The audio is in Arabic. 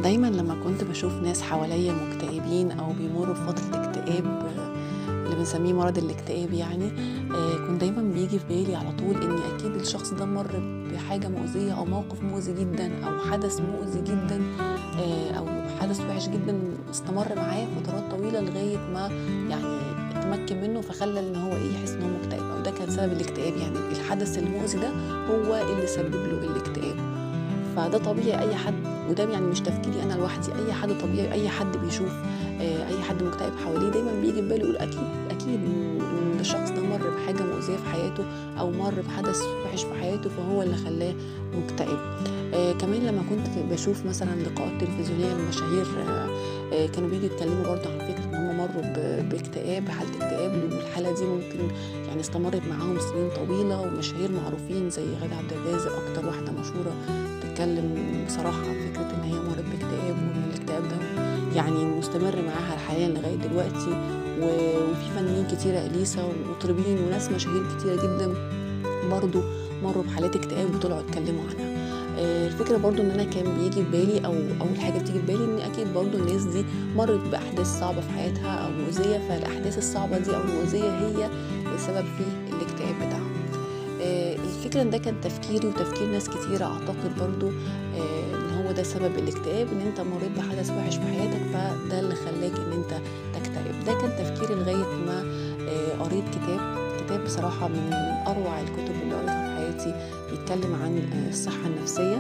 دايمًا لمّا كنت باشوف ناس حواليّا مكتئبين أو بيمرّوا بفترة اكتئاب اللي بنسميه مرض الاكتئاب يعني، كان دايمًا بييجي في بالي على طول إن أكيد الشخص ده مَر بحاجة مؤذية أو موقف مؤذي جدًا أو حدث مؤذي جدًا، أو حدث وِحِش جدًا استمر معاه فترات طويلة لغاية ما يعني اتمكن منه فخلّى إن هو يحس إن هو مكتئب أو ده كان سبب الاكتئاب، يعني الحدث المؤذي ده هو اللي سبب له الاكتئاب. فده طبيعي أي حد وده يعني مش تفكيري أنا لوحدي، أي حد طبيعي، أي حد بيشوف أي حد مكتئب حواليه دايمًا بييجي في باله يقول أكيد إن الشخص ده مَر بحاجة مؤذية في حياته أو مَر بحدث وِحِش في حياته فهو اللي خلّاه مكتئب. كمان لمّا كنت باشوف مثلًا لقاءات تلفزيونية لمشاهير كانوا بييجوا يتكلموا برضه عن فكرة إن هم مرّوا باكتئاب، بحالة اكتئاب والحالة دي ممكن يعني استمرت معاهم سنين طويلة، ومشاهير معروفين زي غادة عبد الرازق أكتر واحدة مشهورة تتكلم بصراحة عن فكرة إن هي مرّت باكتئاب، وإن الاكتئاب ده يعني مستمر معاها حاليًا لغاية دلوقتي، وفي فنانين كتيرة إليسا ومطربين وناس مشاهير كتيرة جدًا برضه مرّوا بحالات اكتئاب وطلعوا اتكلموا عنها. الفكرة برضه إن أنا كان بييجي في بالي أو أول حاجة بتيجي في بالي إن أكيد برضه الناس دي مرّت بأحداث صعبة في حياتها أو مؤذية، فالأحداث الصعبة دي أو المؤذية هي السبب في الاكتئاب بتاعهم. الفكرة إن ده كان تفكيري وتفكير ناس كتيرة أعتقد برضه إن هو ده سبب الاكتئاب، إن أنت مرّيت بحدث وِحِش في حياتك فده اللي خلّاك إن أنت تكتئب. ده كان تفكيري لغاية ما قريت كتاب بصراحة من أروع الكتب اللي قريتها في حياتي بيتكلم عن الصحة النفسية.